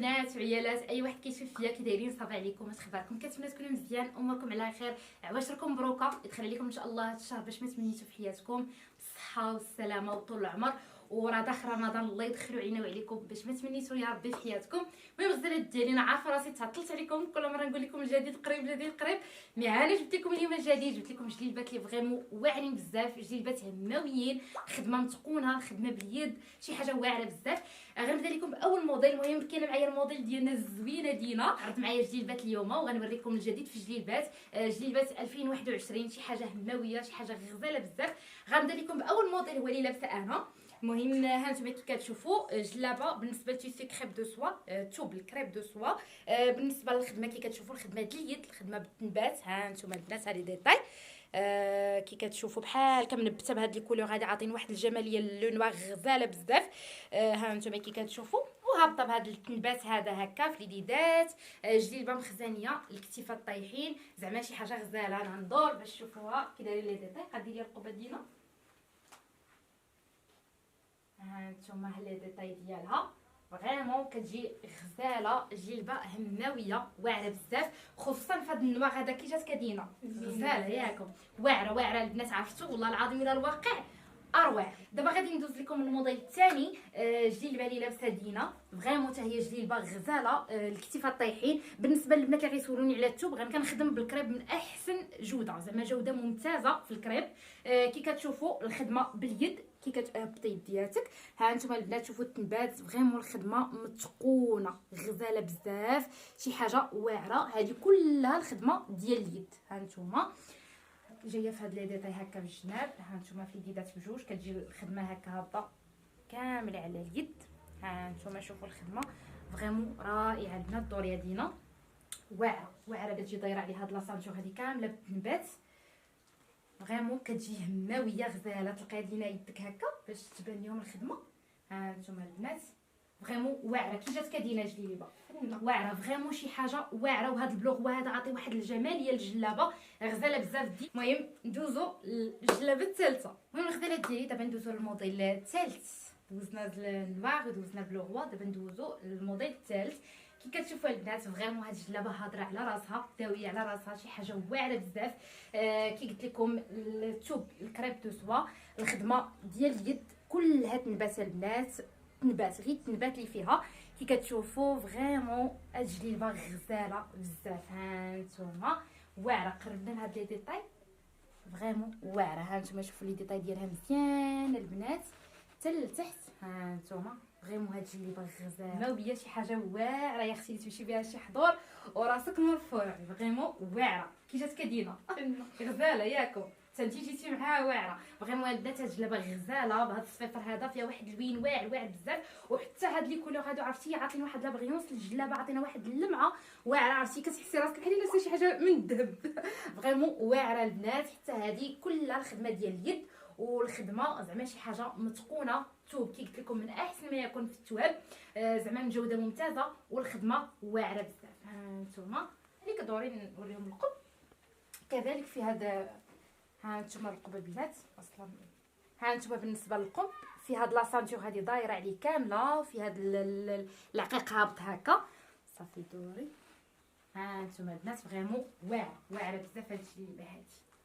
البنات وعيالات اي واحد كيشوف فيا كي دايرين صافي عليكم، اش اخباركم؟ كنتمنى تكونوا مزيان، اموركم على خير، عواشركم مبروكه، يدخل عليكم ان شاء الله هذا الشهر باش ما تمنيتوا في حياتكم بالصحه والسلامه وطول العمر، وراه داخل رمضان الله يدخلوا علينا وعليكم باش ما تمنيتوا يا ربي في حياتكم. المهم الغزالات ديالي انا عارفه راسي تعطلت عليكم، كل مره نقول لكم الجديد قريب الجديد قريب، مي هاني جبت لكم اليوم الجديد، جبت لكم جليبات اللي فريمون واعرين بزاف، جليبات هماويين، خدمه متقونه، خدمه باليد، شي حاجه واعره بزاف. غنبدا لكم باول موديل. المهم كاين معايا الموديل ديالنا الزوينه دينا، عرضت معايا جليبات اليوم وغنوريكم الجديد في جليبات، جليبات 2021، شي حاجه هماويه، شي حاجه غزاله بزاف. غنبدا لكم باول موديل هو اللي لابسه انا. المهم ها انتم كي كتشوفوا جلابه بالنسبه لتيسي كريب دو سوا، توب الكريب دو سوا. بالنسبه للخدمه كي كتشوفوا الخدمه ديال اليد، الخدمه بالتنبات، ها انتم البنات هذه ديتاي. كي كتشوفوا بحال كمنبته بهاد لي كولور هادي، عاطين واحد الجماليه لو نوار غزاله بزاف. ها انتم كي كتشوفوا وهابطه بهاد التنبات هذا هكا في اليدات. جليبه مخزنيه، الكتيفات طايحين، زعما شي حاجه غزاله. انا ندور باش تشوفوها كي دايرين لي ديتاي. غادي لي القبه ديالنا، ها نتوما لي ديتاي ديالها فريمون كتجي غزاله، جلبه هماويه واعره بزاف، خصوصا في هذا النوع هذا كي جات كدينا غزاله ياكم، واعره البنات، عرفتوا والله العظيم الى الواقع اروع. دابا غادي ندوز لكم الموديل الثاني، جلبه اللي لابسه دينا فريمون حتى هي جلبه غزاله، الكتيفات طايحين. بالنسبه للبنات اللي غيسولوني على الثوب، كنخدم بالكريب من احسن جوده، زعما جوده ممتازه في الكريب. كي كتشوفوا الخدمه باليد كي كتهبطي يدياتك، ها انتم البنات شوفوا التنبات فريمون الخدمه متقونه غزاله بزاف، شي حاجه واعره. هذه كلها الخدمه ديال اليد، ها انتم جايه في هاد لي ديتاي هكا بالجناب، ها انتم في اليدات بجوج كتجي الخدمه هكا هابطه كامله على اليد. ها انتم شوفوا الخدمه فريمون رائعه البنات، الدوريه دينا واعره كتجي دايره عليها هاد لاصانتور هذه كامله بالتنبات، فريمون كتجي هماويه غزاله. تلقاي لينا يدك هكا باش تبان لهم الخدمه. ها انتم البنات فريمون واعره كي جات كدينا جليبه واعره فريمون شي حاجه واعره. وهذا البلوغ هذا عاطي واحد الجماليه للجلابه غزاله بزاف دي. المهم ندوزو للجلابه الثالثه. المهم الغزالات ديالي دابا ندوزو للموديل الثالث، دوزنا النوار ودوزنا البلوغ، دابا ندوزو للموديل الثالث. كي كتشوفوا البنات فريمون هاد الجلابه هاضره على راسها، داويه على راسها، شي حاجه واعره بزاف. كي قلت لكم الثوب الكريب دو سوا، الخدمه ديال اليد كلها تنبات البنات، تنبات غير التنبات اللي فيها. كي كتشوفوا فريمون هاد الجليبه غزاله بزاف، ها نتوما واعره. قربنا لهاد لي ديتاي فريمون واعره، ها نتوما شوفوا لي ديتاي ديالها مزيان البنات حتى لتحت، ها نتوما فريمون هاد الجليبه غزاله ماويه، شي حاجه واعره يا اختي تمشي بها شي حضور وراسك مرفوع، فريمون واعره كي جات كدينا غزاله ياكم، حتى انتي جيتي معاها واعره فريمون البنات. هاد الجلابه غزاله بهذا الصفيفر هذا، فيها واحد اللوين واعر بزاف، وحتى هاد لي كولور هادو عرفتي عاطين واحد لابغيونس للجلابه، عاطينا واحد اللمعه واعره، عرفتي كتحسي راسك بحال الا لابسه شي حاجه من الذهب فريمون واعره البنات. حتى هادي كلها الخدمه ديال اليد، والخدمه زعما شي حاجه متقونه. توب كي قلت لكم من احسن ما يكون في التواب، زعما من جوده ممتازه، والخدمه واعره بزاف. ها نتوما اللي كدوري نوريهم القب كذلك في هذا، ها نتوما القب البنات اصلا. ها نتوما بالنسبه للقب في هاد لاصانتور هذه دايره عليه كامله، وفي هاد العقيق هابط هكا صافي دوري. ها نتوما البنات فريمون واعره بزاف هاد الجليبه هادي.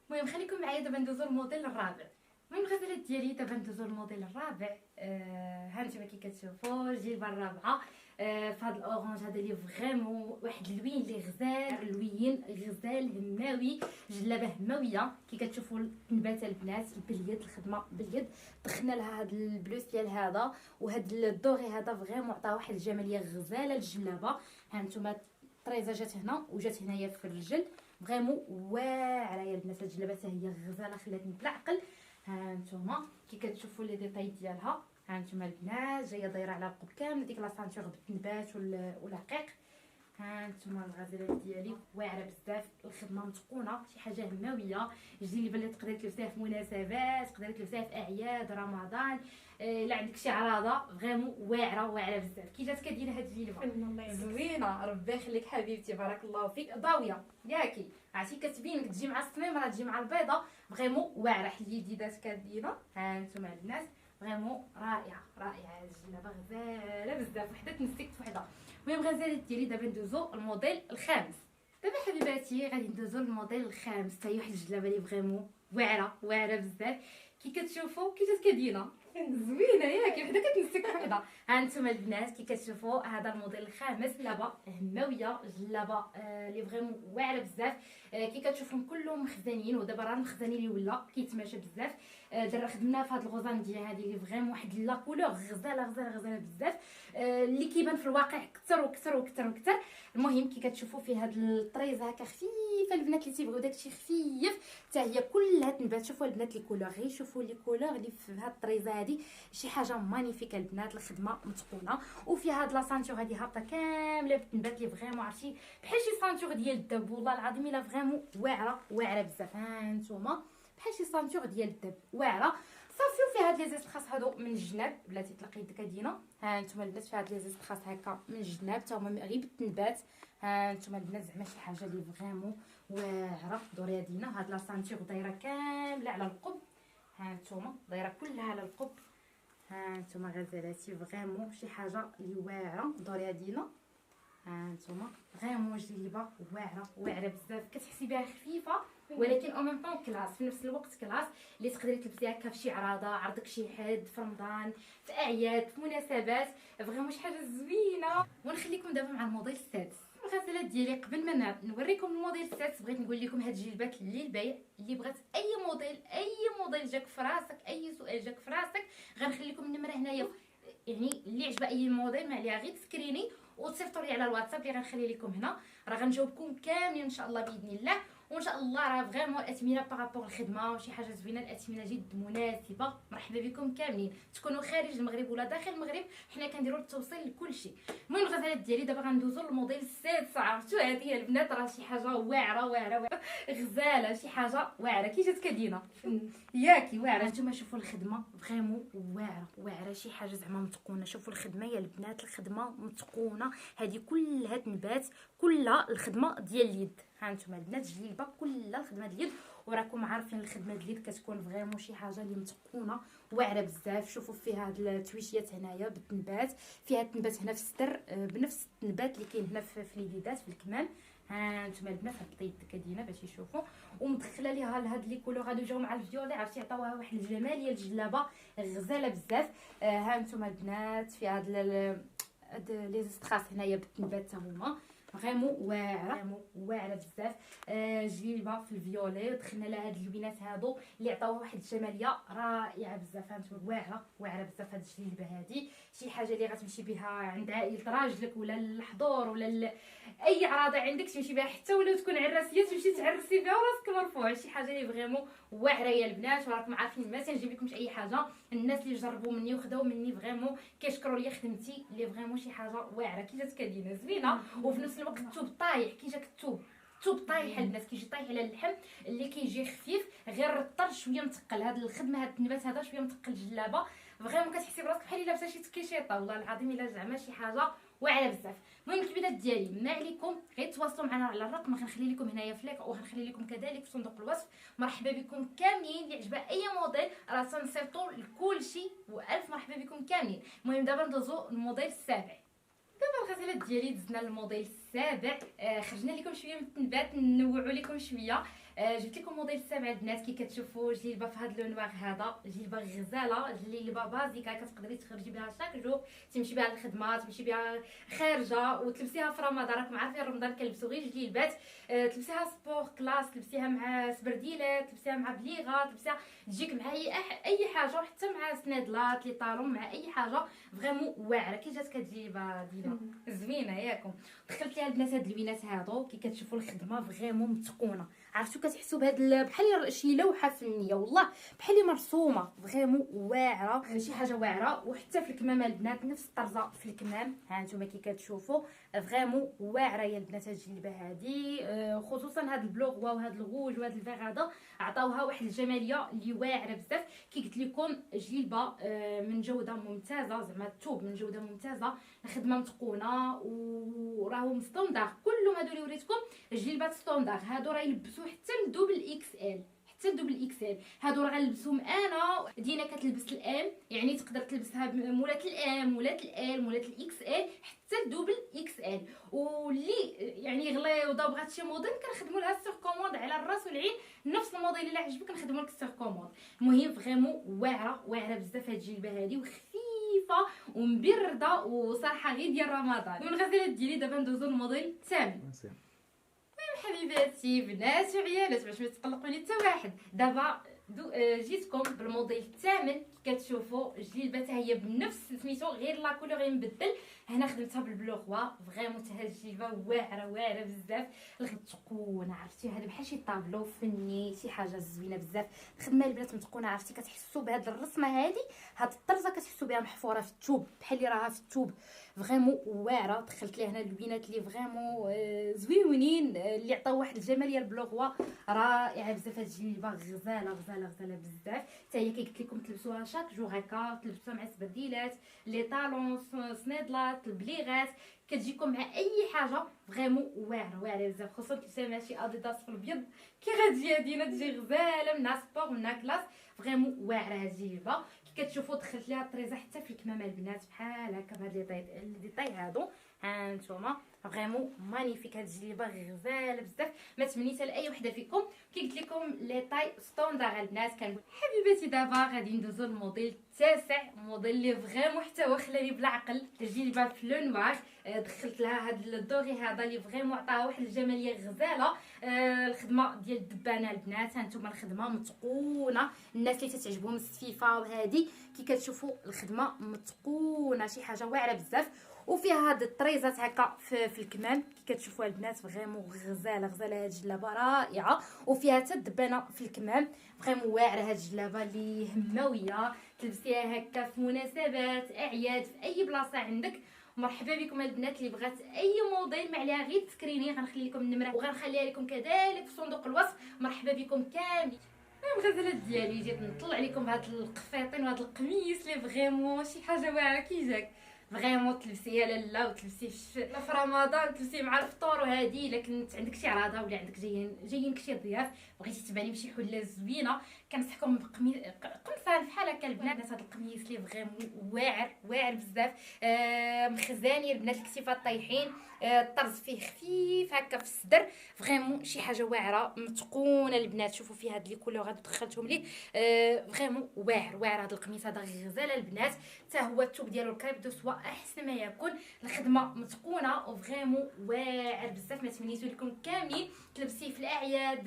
المهم خليكم معايا دابا ندوزو للموديل الرابع. المهم الغزالات ديالي دابا ندوزو للموديل الرابع. ها نتوما كي كتشوفوا الجلبه الرابعه، في هذا الاورانج هذا اللي فريمون واحد اللوين اللي غزال، اللوين غزال هماوي، جلابه هماويه. كي كتشوفوا التنبات البنات باليد، الخدمه باليد، دخلنا لها هذا البلوس ديال هذا وهذا الدوري هذا فريمون عطى واحد الجماليه غزاله للجلابه. ها نتوما الطريزه جات هنا وجات هنايا في الرجل، فريمون واعره يا البنات. هاد الجلابه حتى هي غزاله خلاتني بالعقل. ها نتوما كي كتشوفوا لي ديتاي ديالها، ها نتوما البنات جايه دايره على القب كامل ديك لاصانتور بالتنبات والعقيق. ها نتوما الغزالات ديالي واعره بزاف، الخدمه متقونه، شي حاجه هماويه. جليبه اللي تقدري تلبسيها في مناسبات، تقدري تلبسيها في اعياد رمضان، الا عندك شي عراضه فريمون واعره بزاف. كي جات كدير هاد الجلبه زوينه، ربي يخليك حبيبتي، بارك الله فيك، ضاويه ياكي، عرفتي كتبينك تجي مع الصميم راه تجي مع البيضه، فريمون واعره. حلي اليدات كدينا، ها نتوما البنات فريمون رائعه رائعه. هاد الجلابه غزاله بزاف، وحده تمسكت وحده. المهم غزالات ديالي دابا ندوزو الموديل الخامس. دابا حبيباتي غادي ندوزو للموديل الخامس، حتى هي واحد الجلابه اللي فريمون واعره بزاف. كي كتشوفوا كي جات كدينا زوينه ياك، وحده كتمسك وحده. ها انتم البنات كي كتشوفوا هذا الموديل الخامس، جلابه هماويه، جلابه اللي فريمون واعره بزاف. كي كتشوفهم كلهم مخزنين، ودابا راه المخزنين اللي ولا كيتماشى بزاف. خدمنا في هاد الغوزان ديال هذه اللي فريمون واحد لا كولور غزاله بزاف، اللي كيبان في الواقع كثر. المهم كي كتشوفوا فيه هاد الطريز هكا خفيفه، البنات اللي تيبغيو داكشي خفيف حتى هي كلها تنبات. شوفوا البنات لي كولور، غير شوفوا لي كولور اللي في هاد الطريزه هادي، شي حاجه مانيفيك البنات. الخدمه متقونه، وفيها هاد لا سانتور هادي هابطه كامله بالتنبات اللي فريمون عرفتي بحال شي سانتور ديال الدب. والله العظيم الا فريمون واعره بزاف. ها نتوما بحال شي سانتور ديال الدب واعره صافي. وفيها هاد لي زيستراس هادو من الجناب بلاتي تلقي يدك كدينا. ها نتوما البنات فيها هاد لي زيستراس هكا من الجناب حتى هما غير بالتنبات. ها نتوما البنات زعما شي حاجه اللي فريمون واعره. دوري يدينا هاد لا سانتور دايره كامله على القب. ها نتوما دايره كلها على القب. ها نتوما غزالاتي فريمون شي حاجه اللي واعره. دوري يدينا ها نتوما فريمون جليبه واعره بزاف. كتحسي بها خفيفه ولكن او ميم طون كلاس، في نفس الوقت كلاس اللي تقدري تلبسيها هكا في شي عراضه، عرضك شي حد في رمضان، في اعياد، في مناسبات. فريمون شي حاجه زوينه. ونخليكم دابا مع الموديل السادس. الغزالات ديالي قبل ما نوريكم الموديل السادس بغيت نقول لكم هاد الجلبات للبيع. اللي بغات اي موديل جاك في راسك، اي سؤال جاك في راسك، غنخليكم النمره هنايا. يعني اللي عجبها اي موديل ما عليها غير تسكريني وتصيفطوا لي على الواتساب اللي غنخلي لكم هنا. راه غنجاوبكم كاملين ان شاء الله باذن الله. وان شاء الله راه فريمون الاثمنه بارابور الخدمه وشي حاجه زوينه. الاثمنه جد مناسبه. مرحبا بكم كاملين، تكونوا خارج المغرب ولا داخل المغرب، حنا كنديروا التوصيل لكل شيء. المهم الغزالات ديالي دابا غندوزو للموديل السادس. عرفتوا هذه البنات راه شي حاجه واعره غزاله، شي حاجه واعره كي جات كدينا ياكي واعره. نتوما شوفوا الخدمه فريمون واعره شي حاجه زعما متقونه. شوفوا الخدمه يا البنات، الخدمه متقونه. هذه كلها تنبات، كلها الخدمه ديال اليد. ها نتوما البنات جليبه كلها الخدمه ديال اليد، وراكم عارفين الخدمه ديال اليد كتكون فريمون شي حاجه اللي متقونه واعره بزاف. شوفوا فيها هاد التويشيات هنايا بالتنبات، فيها التنبات هنا في الستر بنفس التنبات اللي كاين هنا في اليدات في الكمام. ها نتوما البنات هبطي يدك كدينا باش يشوفوا، ومدخله ليها هاد لي كولور هادو جاو مع الفيولي. عرفتي عطاوها واحد الجماليه الجلابه غزاله بزاف. ها نتوما البنات فيها هاد لي زستراس هنايا بالتنبات حتى هما فريمون واعره بزاف. جليبه في الفيولي، ودخلنا لها هاد اللوينات هادو اللي عطاوها واحد الجماليه رائعه بزاف. هانتوما واعره بزاف هاد الجليبه هادي. شي حاجه اللي غتمشي بها عند عائله راجلك ولا الحضور ولا اي عراضه عندك تمشي بها، حتى ولو تكون عراسيه تمشي تعرسي بها وراسك مرفوع. شي حاجه اللي فريمون واعره يا البنات. وراكم عارفين ما تنجيب لكمش اي حاجه. الناس اللي جربوا مني وخداو مني فريمون كيشكروا لي خدمتي اللي فريمون شي حاجه واعره كي جات كدينا زوينه. وفي نفس الوقت الثوب طايح كي جاك الثوب طايح البنات، كيجي طايح على اللحم اللي كيجي خفيف غير الطر شويه متقل. هاد الخدمه هاد التنبات هذا شويه متقل الجلابه فريمون كتحسي براسك بحال الا لابسه شي تكيشيطه. والله العظيم الا زعما شي حاجه واعره بزاف. المهم الكبيرات ديالي ما عليكم غير تواصلوا معنا على الرقم غنخلي لكم هنايا في ليك، وغنخلي لكم كذلك في صندوق الوصف. مرحبا بكم كاملين. اللي عجبها اي موديل راه تنصيفطوا لكلشي، والف مرحبا بكم كاملين. المهم دابا ندوزو الموديل السابع. دابا الغزالات ديالي دزنا الموديل السابع. خرجنا لكم شويه من التنبات ننوعوا لكم شويه. جبت لكم موديل السابع البنات. كي كتشوفوا جليبه في هذا اللون هذا، جليبه غزاله، جليبه بازيكا كتقدري تخرجي بها شاك جور، تمشي بها للخدمه، تمشي بها خارجه، وتلبسيها في رمضان. راكم عارفين رمضان كنلبسوا غير جليبات. تلبسيها سبور كلاس، تلبسيها مع سبرديلات، تلبسيها مع بليغه، تلبسيها تجيك مع اي حاجه، وحتى مع سنادلات لي طالون مع اي حاجه فريمون واعره. كي جات كتجيبها ديما زوينه ياكم. دخلت ليها البنات هاد اللوينات هادو كي كتشوفوا الخدمه فريمون متقونه. عرفتوا كتحسوا بهاد بحال شي لوحه فنيه، والله بحال مرسومه فريمون واعره. شي حاجه واعره. وحتى في الكمامه البنات نفس الطرزه في الكمام. ها نتوما كي كتشوفوا فريمون واعره يا البنات. هاد الجلبه هادي خصوصا هاد البلوغ وهاد الغوج وهاد الفيغ هذا عطاوها واحد الجماليه اللي واعره بزاف. كي قلت لكم جلبه من جوده ممتازه، زعما الثوب من جوده ممتازه، الخدمه متقونه وراهم ستوندار. كلهم هادو اللي وريتكم جلبات ستوندار. هادو راه يلبسوا حتى الدوبل اكس ال، حتى الدوبل اكس ال. هادو راه غنلبسهم انا. دينا كتلبس الام، يعني تقدر تلبسها مولات الام، مولات ال، مولات الاكس ال، حتى الدوبل اكس ال. واللي يعني غليظه بغات شي موديل كنخدموا لها سور كوموند على الراس والعين، نفس الموديل اللي عجبك كنخدموا لك سور كوموند. المهم فريمون واعره بزاف هاد الجلبه هادي، وخفيفه ومبرده، وصراحه غير ديال رمضان. من الغزالات ديالي دابا ندوزو للموديل الثامن. حبيباتي بنات وعيالات باش ما تقلقوا لي حتى واحد، دابا جيتكم بالموديل الثامن. كتشوفوا الجلبه حتى هي بنفس سميتو، غير لا كولور غينبدل. هنا خدمتها بالبلو غوا، فريمون حتى هاد الجلبه واعره بزاف، متقونه عرفتي، هذا بحال شي طابلو فني، شي حاجه زوينه بزاف. الخدمه البنات متقونه عرفتي، كتحسوا بهاد الرسمه هادي، هاد الطرزه كتحسوا بها محفوره في الثوب بحال اللي راها في الثوب، فريمون واعره. دخلت ليه هنا اللوينات اللي فريمون زويونين، اللي عطاو واحد الجماليه البلو غوا رائعه بزاف. هاد الجلبه غزاله بزاف، حتى هي كي قلت لكم تلبسوها شاك جور هكا، تلبسوها مع السبرديلات، لي طالون، سنيدلات، البليغات، كتجيكم مع اي حاجه. فريمون واعره بزاف، خصوصا تلبسيها مع شي اديداس في الابيض كي غتجي دينا تجي غزاله، منها سبور منها كلاس. فريمون واعره هاد الجلبه. كي كتشوفوا دخلت ليها الطريزه حتى في الكمامه البنات بحال هكا بهاد لي ديطاي هادو، ها نتوما فريمون مانيفيك. هاد الجلبه غزاله بزاف، ما تمنيتها لاي وحده فيكم. كي قلت لكم لي طاي ستوندار البنات. كنقول حبيباتي دابا غادي ندوزو للموديل التاسع، موديل اللي فريمون حتى هو خلاني بالعقل. الجلبه في لو نوار، دخلت لها هاد الدوغي هذا اللي فريمون عطاها واحد الجماليه غزاله. الخدمه ديال الدبانه البنات، ها نتوما الخدمه متقونه. الناس اللي تتعجبهم السفيفه وهذه كي كتشوفوا الخدمه متقونه، شي حاجه واعره بزاف. وفيها هاد الطريزات هكا في الكمام كي كتشوفوها البنات، فريمون غزاله هاد الجلابه رائعه. وفيها حتى الدبانه في الكمام، فريمون واعره هاد الجلابه اللي هماويه، تلبسيها هكا في مناسبات، اعياد، في اي بلاصه عندك. مرحبا بكم البنات. اللي بغات اي موديل ما عليها غير تسكريني، غنخلي لكم النمره وغنخليها لكم كذلك في صندوق الوصف. مرحبا بكم كاملين. الغزالات ديالي جيت نطلع عليكم بهاد القفيطين وهاد القميص اللي فريمون شي حاجه واعره. كي جاك فريمون تلبسيه لالا، وتلبسيه في رمضان، تلبسيه مع الفطور وهادي. الا كنت عندك شي عراضه ولا عندك جايينك شي ضياف، بغيتي تباني بشي حله زوينه، كنصحكم قمصان بحال هكا البنات. هذا القميص اللي فريمون واعر بزاف، مخزاني البنات، الكتيفات طايحين، الطرز فيه خفيف هكا في الصدر، فريمون شي حاجه واعره متقونه البنات. شوفوا فيه هاد لي كولور هادو دخلتهم ليه، فريمون واعر هذا القميص هذا غزاله البنات. حتى هو الثوب ديالو الكريب دو سوا احسن ما يكون. الخدمه متقونه وفريمون واعر بزاف، ما تمنيتو لكم كاملين. تلبسيه في الاعياد،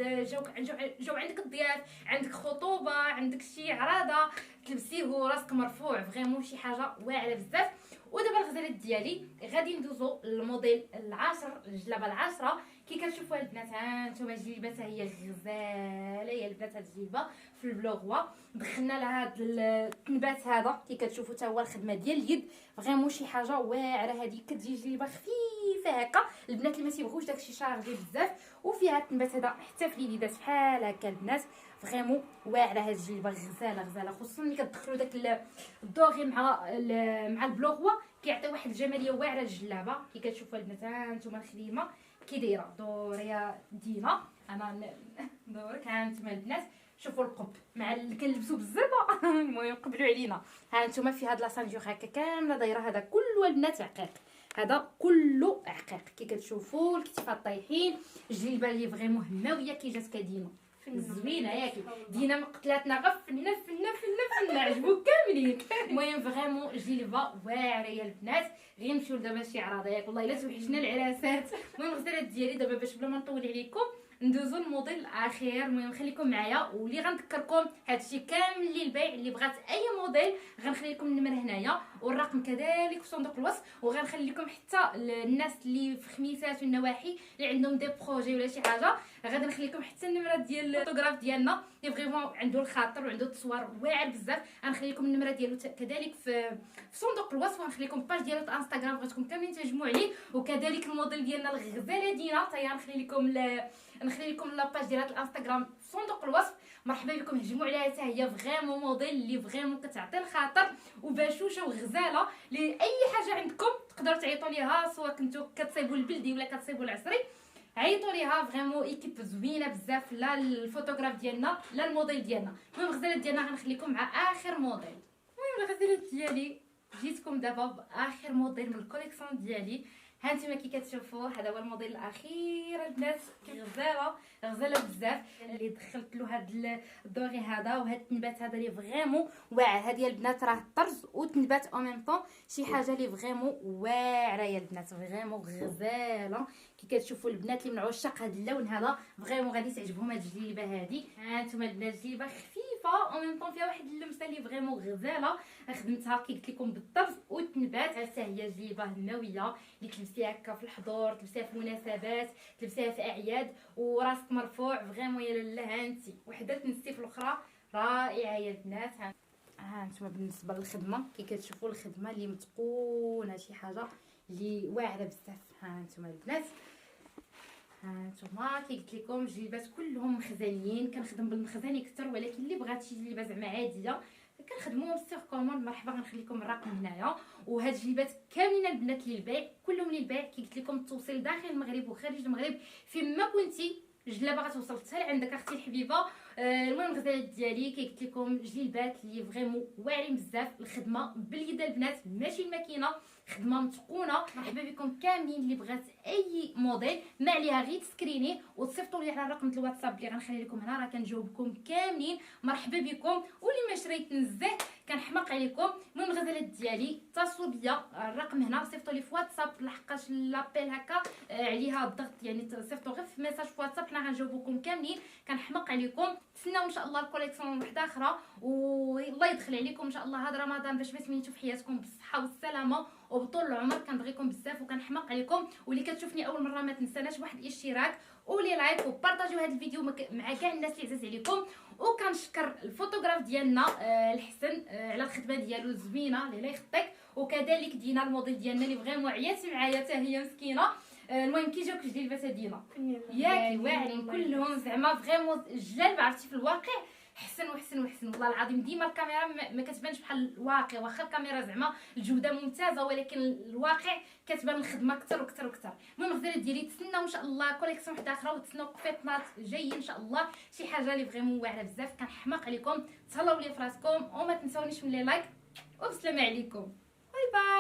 جاو عندك الضياف، عندك خطوبه، عندك شي عراضه، تلبسيه وراسك مرفوع، فريمون شي حاجه واعره بزاف. ودابا الغزالات ديالي غادي ندوزو للموديل العاشر، الجلابه العاشره. كي كتشوفوها البنات، ها نتوما الجلبه هي غزاله يا البنات. هاد الجلبه في البلو غوا، دخلنا لها هاد التنبات هذا كي كتشوفوا حتى هو الخدمه ديال اليد، فريمون شي حاجه واعره. هذه كتجي جلبه خفيفه هكا، البنات اللي ما تيبغوش داكشي شارجي بزاف. وفيها التنبات هذا حتى في اليدات بحال هكا البنات، فريمون واعره هاد الجلبه غزاله، خصوصا ملي كتدخلوا داك الدوغي مع البلو غوا، كيعطي واحد الجماليه واعره للجلابه. كي كتشوفوا البنات ها نتوما الخديمه كي دايره، دوريا دينا انا دورك. ها نتوما البنات شوفوا القب مع اللي كنلبسوا بالزربه المهم قبلوا علينا. ها نتوما في هاد لاسانجور هكا كامله دايره، هذا كله البنات عقيق، هذا كله عقيق. كي كتشوفوا الكتيفات طايحين، الجلبه اللي فريمون هماويه كي جات كدينا زوينه ياكي دينا مقتلاتنا غير فنه عجبوك كاملين. المهم فريمون جلبه واعره يا البنات. غير نمشيو دابا شي عراضه ياك والله الا توحشنا العراسات. المهم الغزالات ديالي دابا باش بلا ما نطول عليكم ندوزو الموديل الاخير. المهم خليكم معايا، واللي غنذكركم هادشي كامل للبيع. اللي بغات اي موديل غنخلي لكم النمره هنايا والرقم كذلك في صندوق الوصف، وغنخلي لكم حتى الناس اللي في خميسات والنواحي اللي عندهم دي بروجي ولا شي حاجه، غادي نخلي لكم حتى النمره ديال الفوتوغراف ديالنا اللي فريمون عنده الخاطر وعنده التصوير واعر بزاف. غنخلي لكم النمره ديالو كذلك في صندوق الوصف، وغنخلي لكم باج ديالو في انستغرام بغيتكم كاملين تهجموا عليه. وكذلك الموديل ديالنا الغزاله دينا حتى نخلي لكم لاباج ديال الانستغرام في صندوق الوصف. مرحبا بكم، هجموا عليها حتى هي فريمون موديل اللي فريمون كتعطي الخاطر وبشوشه وغزاله. لاي حاجه عندكم تقدروا تعيطوا ليها، سواء كنتو كتصيبوا البلدي ولا كتصيبوا العصري، عيطوا ليها فريمون ايكيب زوينه بزاف، لا الفوتوغراف ديالنا لا الموديل ديالنا. المهم الغزالات ديالنا غنخليكم مع اخر موديل. المهم الغزالات ديالي جيتكم دابا باخر موديل من الكوليكسيون ديالي. ها انتما كي كتشوفوا هذا هو الموديل الاخير البنات. غزاله بزاف اللي دخلت له هذا الدوغي هذا وهذا التنبات هذا اللي فريمون واعر. هذه البنات راه الطرز وتنبات او ميم طون، شي حاجه اللي فريمون واعره يا البنات، فريمون غزاله. كي كتشوفوا البنات اللي من عشاق هذا اللون هذا فريمون غادي تعجبهم هذه الجليبه هذه. ها انتما البنات جليبه خفيفه او ميم طون فيها واحد اللمسه اللي فريمون غزاله. خدمتها كي قلت لكم بالطرز والتنبات. حتى هي جليبه هماويه اللي تلبسيها هكا في الحضور، تلبسيها في المناسبات، تلبسيها في اعياد وراسك مرفوع فريمون يا لاله. ها انت وحده تنسي في الاخرى رائعه يا البنات. ها انتما بالنسبه للخدمه كي كتشوفوا الخدمه اللي متقونه، شي حاجه اللي واعره بزاف. ها انتما البنات، ها نتوما كي قلت لكم الجليبات كلهم مخزنين. كنخدم بالمخزن اكثر، ولكن اللي بغات شي جليبه زعما عاديه كنخدموهم سيغ كوموند مرحبا. غنخليكم الرقم هنايا. وهاد الجليبات كاملين البنات للبيع، كلهم للبيع. كي قلت لكم التوصيل داخل المغرب وخارج المغرب فين ما كنتي جلابه غتوصل حتى لعندك اختي الحبيبه. المهم الغزالات ديالي كي قلت لكم جليبات اللي فريمون واعرين بزاف. الخدمه باليد البنات ماشي الماكينه، خدمه متقونه. مرحبا بكم كاملين. اللي بغات اي موديل ما عليها غير تسكريني وتصيفطوا لي على رقم الواتساب اللي غنخلي لكم هنا، راه كنجاوبكم كاملين. مرحبا بكم. واللي ما شريت نزاه كنحماق عليكم. المهم الغزالات ديالي اتصلوا بيا، الرقم هنا، صيفطوا لي في واتساب لحقاش لابيل هكا عليها الضغط، يعني صيفطوا غير في ميساج في واتساب حنا غنجاوبكم كاملين. كنحماق عليكم. تسناو ان شاء الله الكوليكسيون وحده اخرى والله يدخل عليكم ان شاء الله هذا رمضان باش ما سميتو في حياتكم بالصحه والسلامه وبطول العمر. كنبغيكم بزاف وكنحماق عليكم. واللي كتشوفني اول مره ما تنساناش واحد الاشتراك ولي لايك وبارطاجيو هذا الفيديو مع كاع الناس اللي عزاز عليكم. وكنشكر الفوتوغراف ديالنا الحسن على الخدمه ديالو زوينه اللي لا يخطيك. وكذلك دينا الموديل ديالنا اللي فريمون عيات معايا حتى هي مسكينه. المهم كي جاوك الجليبات دينا ياك واعرين كلهم زعما فريمون جلال. عرفتي في الواقع حسن وحسن وحسن والله العظيم. ديما الكاميرا ما كتبانش بحال الواقع، واخا الكاميرا زعما الجوده ممتازه ولكن الواقع كتبان الخدمه اكثر واكثر واكثر. المهم الغزالات ديالي تسناو ان شاء الله كوليكسيون وحده اخرى وتسناو قفيطنات جايين ان شاء الله، شي حاجه اللي فريمون واعره بزاف. كنحماق عليكم. تهلاو لي فراسكم وما تنساونيش من لي لايك وبسلامه عليكم. باي باي.